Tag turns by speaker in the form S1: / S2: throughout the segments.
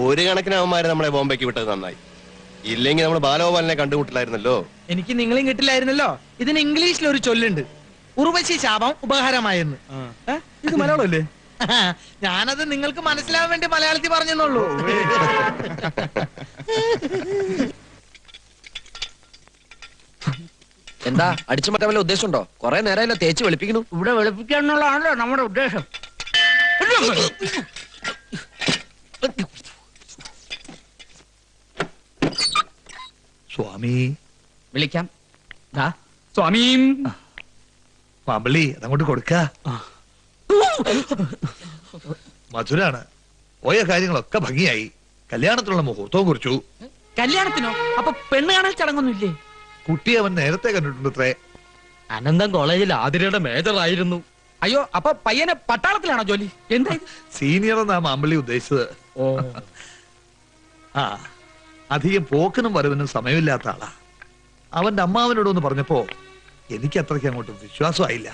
S1: ഒരു കണക്കിന് അവന്മാര് നമ്മളെ ബോംബെക്ക് വിട്ടത് നന്നായി. ഇല്ലെങ്കിൽ നമ്മൾ ബാലഗോപാലിനെ കണ്ടുമുട്ടില്ലായിരുന്നല്ലോ.
S2: എനിക്ക് നിങ്ങളെയും കിട്ടില്ലായിരുന്നല്ലോ. ഇതിന് ഇംഗ്ലീഷിൽ ഒരു ചൊല്ലുണ്ട്, ഉർവശി ശാപം ഉപഹാരമായെന്ന്.
S3: ഇത് മലയാളമല്ലേ?
S2: ഞാനത് നിങ്ങൾക്ക് മനസ്സിലാവാൻ വേണ്ടി മലയാളത്തിൽ പറഞ്ഞെന്നുള്ളൂ.
S4: എന്താ അടിച്ചു മാറ്റാൻ വല്ല ഉദ്ദേശമുണ്ടോ? കൊറേ നേരമല്ല തേച്ച് വെളുപ്പിക്കുന്നു.
S5: ഇവിടെ വെളുപ്പിക്കാന്നുള്ളതാണല്ലോ നമ്മുടെ ഉദ്ദേശം.
S3: സ്വാമി
S5: വിളിക്കാം. സ്വാമിയും
S3: മാമ്പള്ളി അതങ്ങോട്ട് കൊടുക്ക. മധുരാണ്. പോയ കാര്യങ്ങളൊക്കെ ഭംഗിയായി. കല്യാണത്തിനുള്ള മുഹൂർത്തവും കുറിച്ചു.
S5: കല്യാണത്തിനോ? അപ്പൊ പെണ്ണ് കാണൽ ചടങ്ങൊന്നുമില്ലേ?
S3: കുട്ടിയെ അവൻ നേരത്തെ കണ്ടിട്ടുണ്ട് അത്രേ.
S5: അനന്തം കോളേജിൽ ആതിരയുടെ മേജർ ആയിരുന്നു. അയ്യോ, അപ്പൊ പയ്യനെ പട്ടാളത്തിലാണോ ജോലി? എന്താ
S3: സീനിയർ എന്നാ മാമ്പള്ളി ഉദ്ദേശിച്ചത്. ആ, അധികം പോക്കിനും വരവിനും സമയമില്ലാത്ത ആളാ. അവന്റെ അമ്മാവനോടൊന്ന് പറഞ്ഞപ്പോ എനിക്ക് അത്രയ്ക്ക് അങ്ങോട്ട് വിശ്വാസമായില്ല.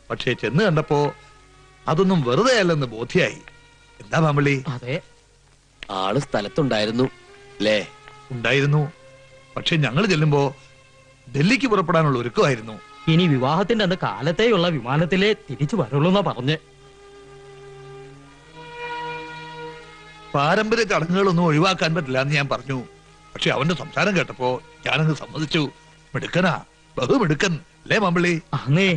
S3: പക്ഷേ ചെന്ന് കണ്ടപ്പോ അതൊന്നും വെറുതെ അല്ലെന്ന് ബോധ്യായി. എന്താ മാമ്പള്ളി?
S4: അതെ, ആള് സ്ഥലത്തുണ്ടായിരുന്നു അല്ലേ?
S3: ഉണ്ടായിരുന്നു. പക്ഷെ ഞങ്ങൾ ചെല്ലുമ്പോ ഡൽഹിക്ക് പുറപ്പെടാനുള്ള ഒരുക്കമായിരുന്നു.
S5: ഇനി വിവാഹത്തിന്റെ അന്ന് കാലത്തെയുള്ള വിമാനത്തിലെ തിരിച്ചു വരുള്ളൂന്നാ പറഞ്ഞ്.
S3: പാരമ്പര്യ ചടങ്ങുകളൊന്നും ഒഴിവാക്കാൻ പറ്റില്ല എന്ന് ഞാൻ പറഞ്ഞു. പക്ഷെ അവന്റെ സംസാരം കേട്ടപ്പോ ഞാനങ്ങ് സമ്മതിച്ചു. മിടുക്കനാ, ബഹുമിടുക്കൻ അല്ലേ മാമ്പള്ളി?
S5: അന്നേ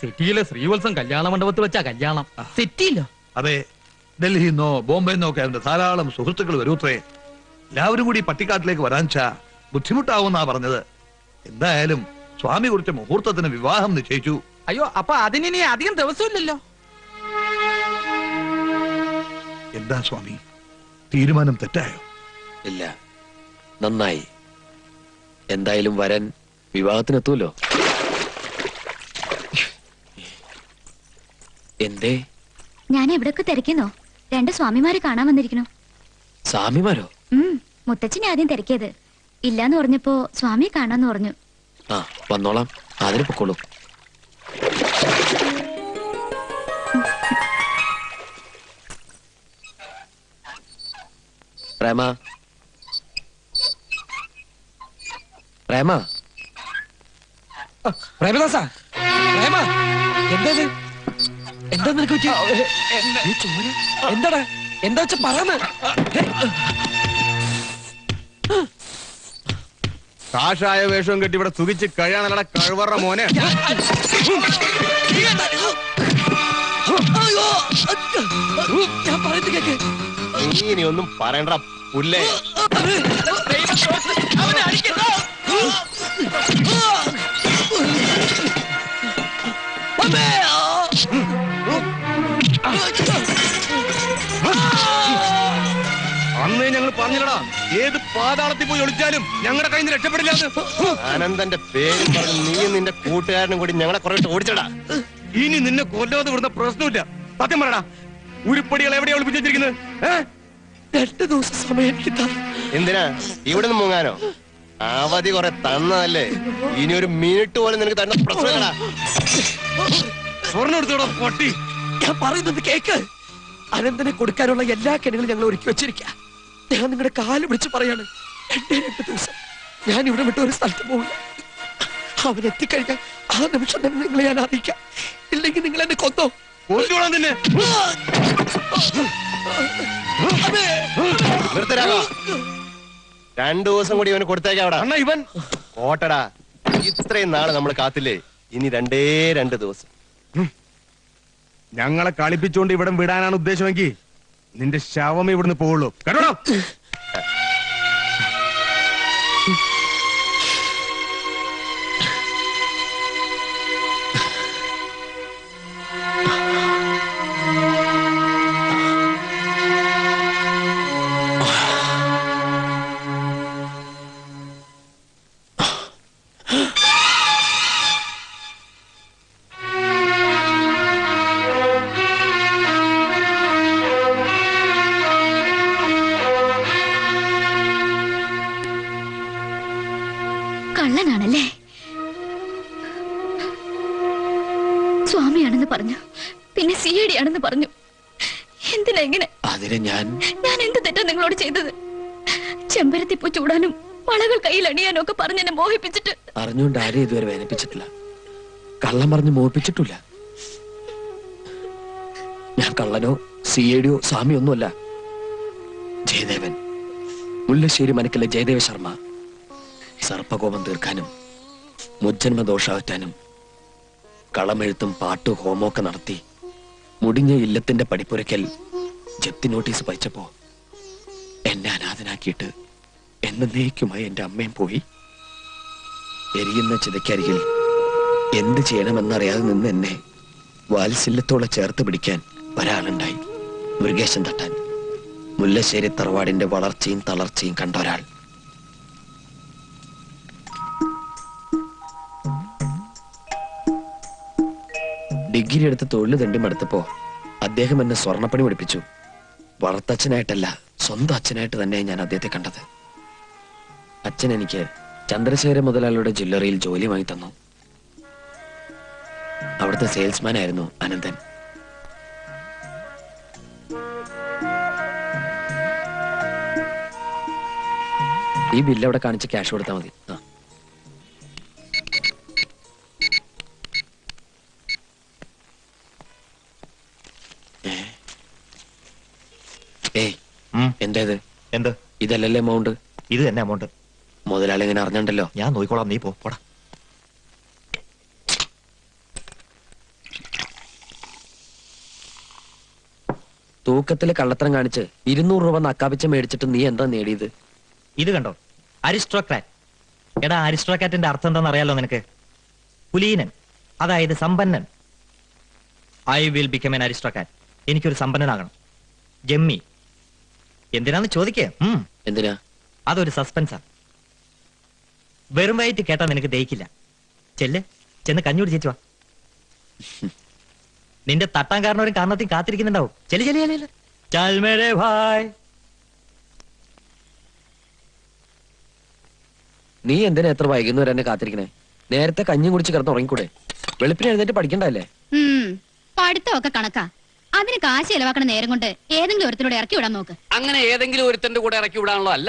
S5: സിറ്റിയിലെ ശ്രീവത്സം കല്യാണ മണ്ഡപത്തിൽ വെച്ചാ കല്യാണം. സിറ്റിയില്ല,
S3: അതെ, ഡൽഹിന്നോ ബോംബെന്നോ ഒക്കെ അവന്റെ ധാരാളം സുഹൃത്തുക്കൾ വരൂത്രേ. എല്ലാവരും കൂടി പട്ടിക്കാട്ടിലേക്ക് വരാൻച്ചാ ബുദ്ധിമുട്ടാവുന്നാ പറഞ്ഞത്. എന്തായാലും സ്വാമി കുറിച്ച മുഹൂർത്തത്തിന് വിവാഹം നിശ്ചയിച്ചു.
S5: അയ്യോ, അപ്പൊ അതിനി അധികം ദിവസമില്ലല്ലോ.
S3: എന്താ സ്വാമി, തീരുമാനം തെറ്റായോ?
S4: ഇല്ല, നന്നായി. എന്തായാലും വരൻ വിവാഹത്തിനെത്തൂലോ. എന്തേ?
S6: ഞാൻ എവിടൊക്കെ തിരക്കുന്നോ? രണ്ട് സ്വാമിമാര് കാണാൻ വന്നിരിക്കണു.
S4: സ്വാമിമാരോ?
S6: മുത്തച്ഛനെ ആദ്യം തിരക്കിയത്. ഇല്ലാന്ന് പറഞ്ഞപ്പോ സ്വാമി കാണാന്ന് പറഞ്ഞു.
S4: ആ, വന്നോളാം. അതിന് പൊക്കോളൂ. പ്രേമ, പ്രേമ, പ്രേമദാസ, പ്രേമ, എന്താ എന്താ നിനക്ക് പറ്റി? എന്താടാ? എന്താ വെച്ചാ പറന്ന്?
S1: കാഷായ വേഷവും കെട്ടി ഇവിടെ സുഖിച്ച് കഴിയാനല്ല കഴിവറ മോനെ.
S4: ഞാൻ പറയുന്നത് കേക്ക്.
S1: നീ ഒന്നും പറയണ്ട പുല്ലേ. അന്ന് ഞങ്ങൾ പറഞ്ഞില്ലടാ, ഏത് പാതാളത്തിൽ പോയി ഒളിച്ചാലും ഞങ്ങളുടെ കയ്യിൽ നിന്ന് രക്ഷപ്പെടില്ല. ആനന്ദന്റെ പേരും പറഞ്ഞു നീ നിന്റെ കൂട്ടുകാരനും കൂടി ഞങ്ങളെ കുറെ ഓടിച്ചടാ. ഇനി നിന്നെ കൊല്ലാതെ വിടുന്ന പ്രശ്നമില്ല. സത്യം പറയടാ, ഉരുപ്പടികൾ എവിടെയാ ഒളിപ്പിച്ചിരിക്കുന്നത്?
S4: 2 ദിവസം സമയം
S1: എന്തിനാ? ഇവിടുന്ന് മുങ്ങാനോ? അവധി കുറെ തന്നതല്ലേ. ഇനി ഒരു മിനിറ്റ് പോലും നിനക്ക് തരുന്ന പ്രശ്നമില്ലടാ. സ്വർണ്ണം എടുത്തോടാ പൊട്ടി.
S4: ഞാൻ പറയുന്നത് കേക്ക്. അനന്തനെ കൊടുക്കാനുള്ള എല്ലാ കെണികളും ഞങ്ങൾ ഒരുക്കി വെച്ചിരിക്ക. ഞാൻ നിങ്ങളുടെ കാല് പിടിച്ച് പറയാണ്, 2 ദിവസം ഞാൻ ഇവിടെ വിട്ട് ഒരു സ്ഥലത്ത് പോകില്ല. അവൻ എത്തിക്കഴിഞ്ഞാൽ ആ നിമിഷം തന്നെ നിങ്ങളെ ഞാൻ അറിയിക്കാം. ഇല്ലെങ്കിൽ നിങ്ങൾ എന്നെ കൊന്നോ.
S1: കൊല്ലുവാൻ നിന്നെ. നിർത്തരാമോ? 2 ദിവസം കൂടി ഇവന് കൊടുത്തേക്കാം. അവിടെ അണ്ണ ഇവൻ ഓട്ടടാ. ഇത്രയും നാള് നമ്മൾ കാത്തില്ലേ, ഇനി 2 ദിവസം. ഞങ്ങളെ കളിപ്പിച്ചുകൊണ്ട് ഇവിടെ വിടാനാണ് ഉദ്ദേശമെങ്കിൽ നിന്റെ ശവമേ ഇവിടുന്ന് പോവുള്ളൂ. കേട്ടോ?
S4: അതിന് ഞാൻ
S6: എന്ത് തെറ്റാ നിങ്ങളോട് ചെയ്തത്? ചെമ്പരത്തിപ്പൂ ചൂടാനും വളകൾ കയ്യിൽ അണിയാനും ഒക്കെ പറഞ്ഞ് എന്നെ മോഹിപ്പിച്ചിട്ട്.
S4: അറിഞ്ഞുകൊണ്ട് ആരെയും ഇതുവരെ വേദനിപ്പിച്ചിട്ടില്ല, കള്ളം പറഞ്ഞ് മോഹിപ്പിച്ചിട്ടില്ല. ഞാൻ കള്ളനോ സിഐഡിയോ സ്വാമിയൊന്നുമല്ല. ജയദേവൻ, മുല്ലശ്ശേരി മനക്കിലെ ജയദേവ ശർമ്മ. സർപ്പകോപം തീർക്കാനും മുജ്ജന്മ ദോഷാറ്റാനും കളമെഴുത്തും പാട്ടു ഹോമമൊക്കെ നടത്തി മുടിഞ്ഞ ഇല്ലത്തിന്റെ പടിപ്പുരയ്ക്കൽ ജപ്തി നോട്ടീസ് പയച്ചപ്പോ എന്നെ അനാഥനാക്കിയിട്ട് എന്നേക്കുമായി എന്റെ അമ്മയും പോയി. എരിയുന്ന ചിതയ്ക്കരികിൽ എന്ത് ചെയ്യണമെന്നറിയാതെ നിന്ന് എന്നെ വാത്സല്യത്തോടെ ചേർത്ത് പിടിക്കാൻ ഒരാളുണ്ടായി. മൃഗേശൻ തട്ടാൻ. മുല്ലശ്ശേരി തറവാടിന്റെ വളർച്ചയും തളർച്ചയും കണ്ട ഒരാൾ. ഡിഗ്രി എടുത്ത് തൊഴിൽ തെണ്ടി മടുത്തപ്പോ അദ്ദേഹം എന്നെ സ്വർണ്ണപ്പണി പഠിപ്പിച്ചു. വളർത്തച്ഛനായിട്ടല്ല, സ്വന്തം അച്ഛനായിട്ട് തന്നെ ഞാൻ അദ്ദേഹത്തെ കണ്ടത്. അച്ഛൻ എനിക്ക് ചന്ദ്രശേഖര മുതലാളിയുടെ ജ്വല്ലറിയിൽ ജോലി വാങ്ങി തന്നു. അവിടുത്തെ സെയിൽസ്മാൻ ആയിരുന്നു അനന്തൻ. ഈ ബില്ല് അവിടെ കാണിച്ച് ക്യാഷ് കൊടുത്താൽ മതി. എന്തേത്?
S1: എന്ത്?
S4: ഇതല്ലല്ലേ എമൗണ്ട്?
S1: ഇത് തന്നെ അമൗണ്ട്.
S4: മുതലാളി എങ്ങനെ അറിഞ്ഞണ്ടല്ലോ?
S1: ഞാൻ നോക്കിക്കോളാം, നീ പോടാ.
S4: തൂക്കത്തില് കള്ളത്തരം കാണിച്ച് 200 രൂപ നക്കാപ്പിച്ച മേടിച്ചിട്ട് നീ എന്താ നേടിയത്?
S5: ഇത് കണ്ടോ, അരിസ്ട്രോക്രാറ്റ്. എടാ, അരിസ്ട്രോക്രാറ്റിന്റെ അർത്ഥം എന്താണെന്ന് അറിയാലോ നിനക്ക്? കുലീനൻ, അതായത് സമ്പന്നൻ. I will become an aristocrat. എനിക്കൊരു സമ്പന്നനാകണം. ജമ്മി. എന്തിനാന്ന് ചോദിക്കേ?
S4: എന്തിനാ?
S5: അതൊരു സസ്പെൻസാ. വെറും വയറ്റ് കേട്ടാ നിനക്ക് ദഹിക്കില്ല. ചെന്ന് കഞ്ഞൂടി ചേച്ചു വാ. നിന്റെ തട്ടാൻ കാരണവരും കാരണത്തിൽ കാത്തിരിക്കുന്നുണ്ടാവും. ചൽ മേരെ ഭായ്.
S4: നീ എന്തിനാ എത്ര വൈകുന്നവരെ എന്നെ കാത്തിരിക്കണേ? നേരത്തെ കഞ്ഞി കുടിച്ച് കിടന്ന് ഉറങ്ങിക്കൂടെ? വെളുപ്പിന് എഴുന്നേറ്റ് പഠിക്കണ്ടല്ലേ?
S6: പഠിത്തമൊക്കെ കണക്കാ. അതിന് കാശ് ചെലവാക്കണ നേരം കൊണ്ട് ഏതെങ്കിലും ഒരുത്തിലൂടെ ഇറക്കി വിടാൻ നോക്ക്.
S7: അങ്ങനെ ഏതെങ്കിലും ഒരുത്തന്റെ കൂടെ ഇറക്കി വിടാനുള്ള അല്ല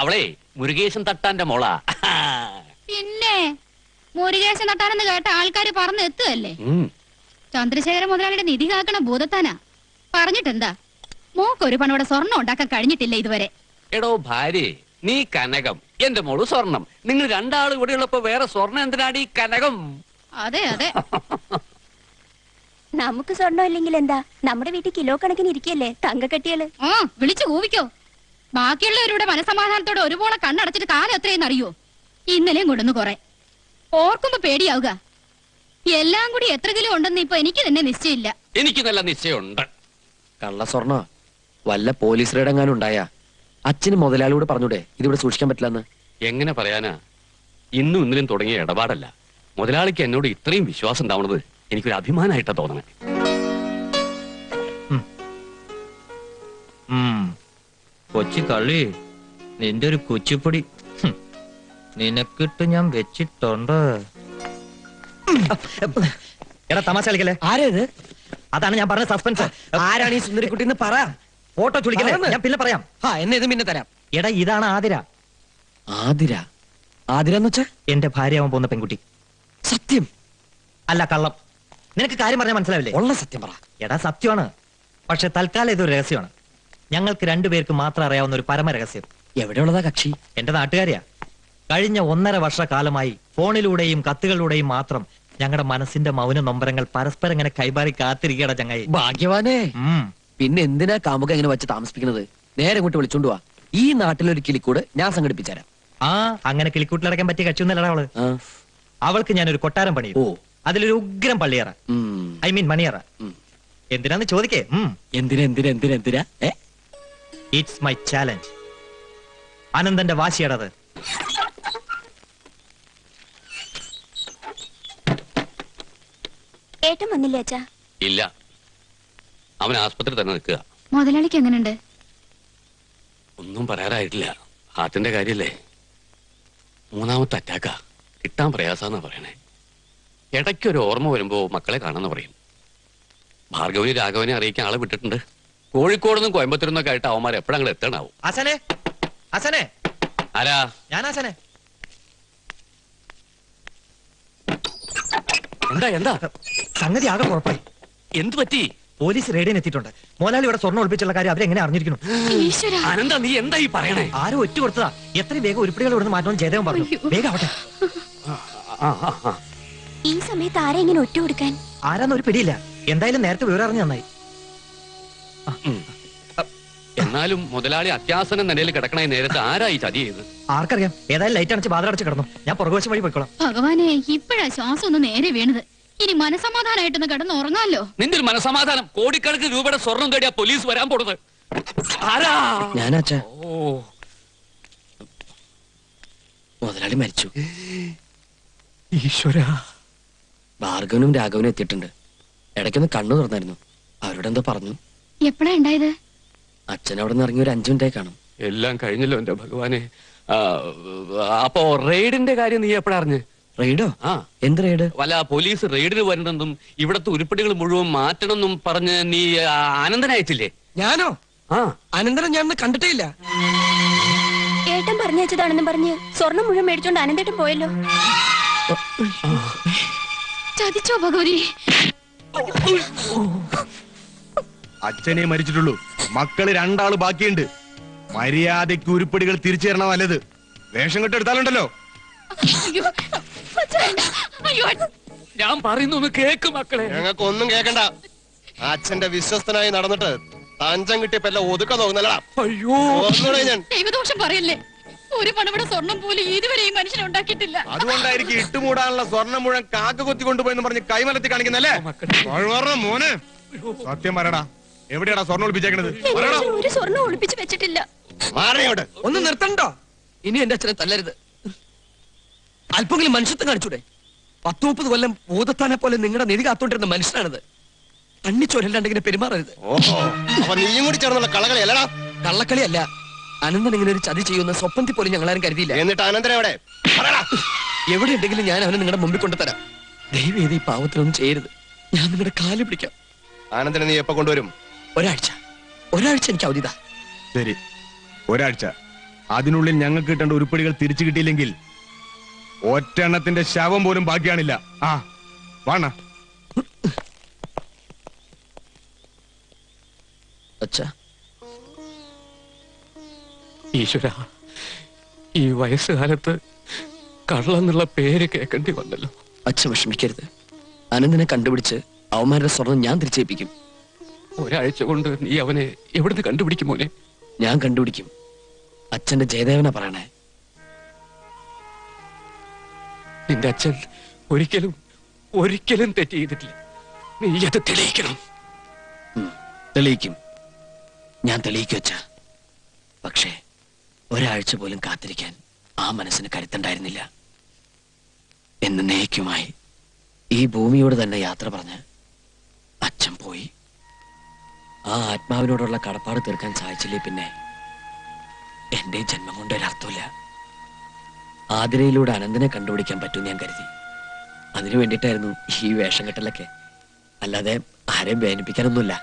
S7: അവളെ മുരുകേശൻ തട്ടാന്റെ മോളാ.
S6: പിന്നെ മുരുകേശൻ തട്ടാനെന്ന് കേട്ട ആൾക്കാര് പറന്ന് എത്തുകയല്ലേ. ചന്ദ്രശേഖര മുതലാളിയുടെ നിധി കാക്കണ ഭൂതത്താനാ. പറഞ്ഞിട്ടെന്താ, മോക്കൊരു പണോടെ സ്വർണ്ണം ഉണ്ടാക്കാൻ കഴിഞ്ഞിട്ടില്ല ഇതുവരെ.
S7: എടോ ഭാര്യ, നീ കനകം, എന്റെ മോള് സ്വർണം. നിങ്ങൾ രണ്ടാളും ഇവിടെ ഉള്ളപ്പോ വേറെ സ്വർണ്ണം എന്തിനാടി കനകം?
S6: അതെ അതെ.
S8: നമുക്ക് സ്വർണ്ണം ഇല്ലെങ്കിൽ എന്താ, നമ്മുടെ വീട്ടിൽ കിലോ കണക്കിന് ഇരിക്കല്ലേ തങ്കക്കെട്ടികള്.
S6: വിളിച്ചു കൂവിക്കോ. ബാക്കിയുള്ളവരുടെ മനസമാധാനത്തോടെ ഒരുപോലെ കണ്ണടച്ചിട്ട് കാലം എത്രയെന്ന് അറിയോ? ഇന്നലെയും കൊണ്ടുവന്നു കുറെ. ഓർക്കുമ്പോ പേടിയാവുക. എല്ലാം കൂടി എത്ര കിലോ ഉണ്ടെന്ന് ഇപ്പൊ എനിക്ക് തന്നെ നിശ്ചയില്ല.
S7: എനിക്ക് നല്ല നിശ്ചയമുണ്ട്.
S4: കള്ള സ്വർണ്ണ വല്ല പോലീസ് റെയ്ഡെങ്ങാനും ഉണ്ടായാ അച്ഛന് മുതലാളിയോട് പറഞ്ഞൂടെ ഇതിവിടെ സൂക്ഷിക്കാൻ പറ്റില്ലെന്ന്?
S7: എങ്ങനെ പറയാനാ? ഇന്നും ഇന്നലും തുടങ്ങിയ ഇടപാടല്ല. മുതലാളിക്ക് എന്നോട് ഇത്രയും വിശ്വാസം ഉണ്ടാവുന്നത് എനിക്കൊരു അഭിമാനമായിട്ടാ തോന്നണേ.
S5: കൊച്ചു കള്ളി, നിന്റെ ഒരു കുച്ചിപ്പൊടി നിനക്കിട്ട് ഞാൻ വെച്ചിട്ടുണ്ട്. എടാ, തമാശ കളിക്കല്ലേ?
S4: ആരേത്?
S5: അതാണ് ഞാൻ പറഞ്ഞ സസ്പെൻസ്.
S4: ആരാണ് ഈ സുന്ദരിക്കുട്ടി എന്ന് പറ.
S5: ഫോട്ടോ ചുളിക്കല്ലേ? ഞാൻ പിന്നെ പറയാം.
S4: എന്നെ ഇത് പിന്നെ തരാം.
S5: എടാ, ഇതാണ് ആതിര.
S4: ആതിര? ആതിര എന്ന് വെച്ചാ
S5: എന്റെ ഭാര്യയാവാൻ പോകുന്ന പെൺകുട്ടി.
S4: സത്യം?
S5: അല്ല, കള്ളം. നിനക്ക് കാര്യം പറഞ്ഞാൽ മനസ്സിലാവില്ലേ?
S4: ഉള്ള സത്യം പറ.
S5: എടാ, സത്യമാണ്. പക്ഷെ തൽക്കാലം ഇതൊരു രഹസ്യമാണ്. ഞങ്ങൾക്ക് രണ്ടുപേർക്ക് മാത്രം അറിയാവുന്ന ഒരു പരമ രഹസ്യം.
S4: എവിടെയുള്ളതാ കക്ഷി?
S5: എന്റെ നാട്ടുകാരിയാ. കഴിഞ്ഞ 1.5 വർഷക്കാലമായി ഫോണിലൂടെയും കത്തുകളിലൂടെയും മാത്രം ഞങ്ങളുടെ മനസ്സിന്റെ മൗന നൊമ്പരങ്ങൾ പരസ്പരം ഇങ്ങനെ കൈമാറി കാത്തിരിക്കട ചങ്ങായി.
S4: ഭാഗ്യവാനേ. പിന്നെ എന്തിനാ കാമുക ഇങ്ങനെ വെച്ച് താമസിപ്പിക്കുന്നത്? നേരെ ഇങ്ങോട്ട് വിളിച്ചോണ്ട് വാ. ഈ നാട്ടിലൊരു കിളിക്കൂട് ഞാൻ സംഘടിപ്പിച്ചുതരാം.
S5: അങ്ങനെ കിളിക്കൂട്ടിലടക്കാൻ പറ്റിയ കക്ഷൊന്നല്ലടാ അവള്. അവൾക്ക് ഞാനൊരു കൊട്ടാരം പണിയും. അതിലൊരു ഉഗ്രം പള്ളിയറ, ഐ മീൻ മണിയറ. എന്തിനാന്ന് ചോദിക്കേ?
S4: എന്തിനാ?
S5: It's my challenge. അനന്തന്റെ വാശിയടത്.
S8: ഏട്ടൻ വന്നില്ലേ അച്ഛാ?
S7: ഇല്ല, അവൻ ആസ്പത്രി തന്നെ നിൽക്കുക.
S6: മുതലാളിക്ക് എങ്ങനെയുണ്ട്?
S7: ഒന്നും പറയാറായിട്ടില്ല. ഹാർട്ടിന്റെ കാര്യല്ലേ. 3ാമത്തെ അറ്റാക്കാ. കിട്ടാൻ പ്രയാസാന്നാ പറയണേ. ഇടയ്ക്കൊരു ഓർമ്മ വരുമ്പോ മക്കളെ കാണാന്ന് പറയും. ഭാർഗവനെ രാഘവനെ അറിയിക്കാൻ ആളെ വിട്ടിട്ടുണ്ട്. കോഴിക്കോട് നിന്നും കോയമ്പത്തൂരിൽ നിന്നൊക്കെ ആയിട്ട് അവന്മാർ എപ്പോഴങ്ങനെ എത്തണാവും.
S5: ആശാനെ ആശാനെ
S7: ആരാ?
S5: ഞാൻ ആശാനെ.
S7: എന്താ എന്താ
S5: സംഗതി ആകെ കുഴപ്പമായി.
S7: എന്ത് പറ്റി?
S5: പോലീസ് റെയ്ഡിന് എത്തിയിട്ടുണ്ട്. മോലാലി ഇവിടെ സ്വർണ്ണം ഒളിപ്പിച്ചുള്ള കാര്യം അവരെങ്ങനെ അറിഞ്ഞിരിക്കുന്നു?
S6: ഈശ്വര,
S7: അനന്ത നീ എന്താ ഈ പറയണേ?
S5: ആരോ ഒറ്റ കൊടുത്തതാ. എത്രയും വേഗം ഉരുപ്പടികൾ ഇവിടുന്ന് മാറ്റണമെന്ന് ജയദേവൻ പറഞ്ഞു.
S6: അയ്യോ.
S5: വേഗം ആവട്ടെ.
S8: ഈ സമയത്ത് ആരെ ഇങ്ങനെ ഒറ്റ കൊടുക്കാൻ?
S5: ആരാന്ന് ഒരു പിടിയില്ല. എന്തായാലും നേരത്തെ വിവരം അറിഞ്ഞു നന്നായി.
S7: എന്നാലും മുതലാളി അത്യാസനം നിലയിൽ കിടക്കണ നേരത്തെ ആരായി ചതി ചെയ്ത്?
S5: ആർക്കറിയാം. ഏതായാലും ലൈറ്റ് അടച്ച് ബാധ അടച്ച് കിടന്നു. ഞാൻ പുറകുവശം വഴി പോയിക്കോളാം.
S6: ഭഗവാനെ, ഇപ്പഴാ ശ്വാസം ഒന്ന് നേരെ വീണത്. ഇനി മനസമാധാനായിട്ടൊന്ന് കിടന്ന് ഉറങ്ങാലോ.
S7: നിന്റെ ഒരു മനസമാധാനം. കോടിക്കണക്കിന് രൂപയുടെ സ്വർണം തേടിയാ പോലീസ് വരാൻ പോണത്. ആരാ?
S4: ഞാനാച്ചാ.
S7: ഓ,
S4: മുതലാളി മരിച്ചു. ഈശ്വര. ഭാർഗവനും രാഘവനും എത്തിയിട്ടുണ്ട്. ഇടയ്ക്കൊന്ന് കണ്ണു തുറന്നായിരുന്നു. അവരോട് എന്തോ പറഞ്ഞു.
S6: എപ്പോഴാ ഉണ്ടായത്?
S4: അച്ഛൻ അവിടെ നിന്ന് ഇറങ്ങി ഒരു 5 മിനിറ്റായി കാണും.
S7: എല്ലാം കഴിഞ്ഞല്ലോ എന്റെ ഭഗവാനെ. അപ്പോ റെയ്ഡിന്റെ കാര്യം നീ എപ്പോഴാ അറിഞ്ഞ്?
S4: റെയ്ഡോ?
S7: ആ,
S4: എന്ത് റെയ്ഡ്?
S7: വല്ല പോലീസ് റെയ്ഡിന് വരണമെന്നും ഇവിടത്തെ ഉരുപ്പടികൾ മുഴുവൻ മാറ്റണമെന്നും പറഞ്ഞ് നീ ആനന്ദനയച്ചില്ലേ?
S4: ഞാനോ?
S7: ആ,
S4: അനന്തരം ഞാൻ കണ്ടിട്ടേ ഇല്ല.
S8: ഏട്ടൻ പറഞ്ഞയച്ചതാണെന്ന് പറഞ്ഞ് സ്വർണം മുഴുവൻ മേടിച്ചോണ്ട് അനന്തേട്ടൻ പോയല്ലോ.
S6: ചതിച്ചോ ഭഗവതി?
S1: അച്ഛനെ മരിച്ചിട്ടുള്ളൂ, മക്കള് 2 ആള് ബാക്കിയുണ്ട്. മര്യാദയ്ക്ക് ഉരുപ്പടികൾ തിരിച്ചു തരണം. നല്ലത് വേഷം കെട്ടെടുത്താലുണ്ടല്ലോ.
S6: അയ്യോ, അച്ഛാ, അയ്യോ.
S7: ഞാൻ പറയുന്നു കേക്ക് മക്കളെ.
S1: ഞങ്ങൾക്ക് ഒന്നും കേക്കണ്ട. അച്ഛന്റെ വിശ്വസ്തനായി നടന്നിട്ട് തഞ്ചം കിട്ടിയപ്പോ എല്ലാം ഒതുക്കാൻ നോക്കുന്നല്ലടാ.
S7: അയ്യോ,
S1: ഞാൻ
S6: ദൈവദോഷം പറയല്ലേ. ഒരു പണവിടെ സ്വർണം പോലും ഇതുവരെ ഈ മനുഷ്യനെ ഉണ്ടാക്കിയിട്ടില്ല.
S1: അതുകൊണ്ടായിരിക്കും ഇട്ടുമൂടാനുള്ള സ്വർണ്ണം മുഴുവൻ കാക്ക കൊത്തി കൊണ്ടുപോയെന്ന് പറഞ്ഞ് കൈമലത്തി കാണിക്കുന്നല്ലേ? മോനെ സത്യം പറയടാ, എവിടെയാടാ സ്വർണ്ണം ഒളിപ്പിച്ചേക്കണത്?
S8: എന്റെ അച്ഛൻ ഒരു സ്വർണം ഒളിപ്പിച്ച് വെച്ചിട്ടില്ല.
S4: ഒന്ന് നിർത്തണ്ടോ? ഇനി എന്റെ അച്ഛനെ തല്ലരുത്. അല്പമെങ്കിലും മനുഷ്യത്വം കാണിച്ചൂടെ? 10-30 കൊല്ലം ഭൂതത്താനെ പോലെ നിങ്ങളുടെ നിധി കാത്തോണ്ടിരുന്ന മനുഷ്യനാണിത്. കണ്ണിച്ചോരല്ലാണ്ട് ഇങ്ങനെ പെരുമാറരുത്.
S1: ഓഹോ, അപ്പൊ നീയും കൂടി ചേർന്നുള്ള കളകളി അല്ലടാ.
S4: കള്ളക്കളിയല്ല. അനന്തൻ ഇങ്ങനെ ഒരു ചതി ചെയ്യുന്ന സ്വപ്നത്തിൽ പോലും ഞങ്ങളാരും കരുതിയില്ല.
S1: എന്നിട്ട് അനന്തരം എവിടെ?
S4: എവിടെ ഉണ്ടെങ്കിലും ഞാൻ അവനെ നിങ്ങളുടെ മുമ്പിൽ കൊണ്ടുതരാം. ദയവ് ചെയ്ത് ഈ പാവത്തിനൊന്നും ചെയ്യരുത്. ഞാൻ നിങ്ങളുടെ കാല് പിടിക്കാം.
S1: ആനന്ദനെ നീ എപ്പോ കൊണ്ടുവരും?
S4: ഒരാഴ്ച എനിക്ക് അവധിതാ.
S1: ശരി, ഒരാഴ്ച. അതിനുള്ളിൽ ഞങ്ങൾക്ക് കിട്ടേണ്ട ഉരുപ്പടികൾ തിരിച്ചു കിട്ടിയില്ലെങ്കിൽ ഒറ്റെണ്ണത്തിന്റെ ശവം പോലും ബാക്കിയാണില്ല. ആ വാണ.
S4: അച്ഛാ,
S7: ഈശ്വര, ഈ വയസ്സുകാലത്ത് കള്ളെന്നുള്ള പേര് കേൾക്കേണ്ടി വന്നല്ലോ.
S4: അച്ഛൻ വിഷമിക്കരുത്. അനന്തനെ കണ്ടുപിടിച്ച് അവന്മാരുടെ സ്വർണം ഞാൻ തിരിച്ചേൽപ്പിക്കും.
S7: ഒരാഴ്ച കൊണ്ട് നീ അവനെ എവിടുന്ന് കണ്ടുപിടിക്കും മോനെ?
S4: ഞാൻ കണ്ടുപിടിക്കും. അച്ഛന്റെ ജയദേവനെ പറയണേ.
S7: നിന്റെ അച്ഛൻ ഒരിക്കലും തെറ്റ് ചെയ്തിട്ടില്ല. നീ അത് തെളിയിക്കണം.
S4: തെളിയിക്കും. ഞാൻ തെളിയിക്കും അച്ഛാ. പക്ഷേ ഒരാഴ്ച പോലും കാത്തിരിക്കാൻ ആ മനസ്സിന് കരുത്തുണ്ടായിരുന്നില്ല. എന്നേക്കുമായി ഈ ഭൂമിയോട് തന്നെ യാത്ര പറഞ്ഞ് അച്ഛൻ പോയി. ആ ആത്മാവിനോടുള്ള കടപ്പാട് തീർക്കാൻ സാധിച്ചില്ലേ പിന്നെ എന്റെ ജന്മം കൊണ്ട് ഒരർത്ഥമില്ല. ആതിരയിലൂടെ അനന്തനെ കണ്ടുപിടിക്കാൻ പറ്റും ഞാൻ കരുതി. അതിനു വേണ്ടിയിട്ടായിരുന്നു ഈ വേഷം കെട്ടലൊക്കെ. അല്ലാതെ ആരെയും വേദനിപ്പിക്കാനൊന്നുമില്ല.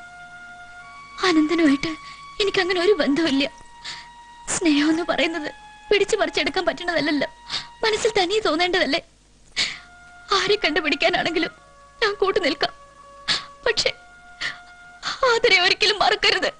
S6: അനന്തനുമായിട്ട് എനിക്ക് അങ്ങനെ ഒരു ബന്ധമില്ല. സ്നേഹം എന്ന് പറയുന്നത് പിടിച്ചു പറിച്ചെടുക്കാൻ പറ്റുന്നതല്ലല്ലോ, മനസ്സിൽ തനിയെ തോന്നേണ്ടതല്ലേ. ആരെ കണ്ടുപിടിക്കാനാണെങ്കിലും ഞാൻ കൂട്ടു നിൽക്കാം. പക്ഷെ ആതിരെ ഒരിക്കലും മറക്കരുത്.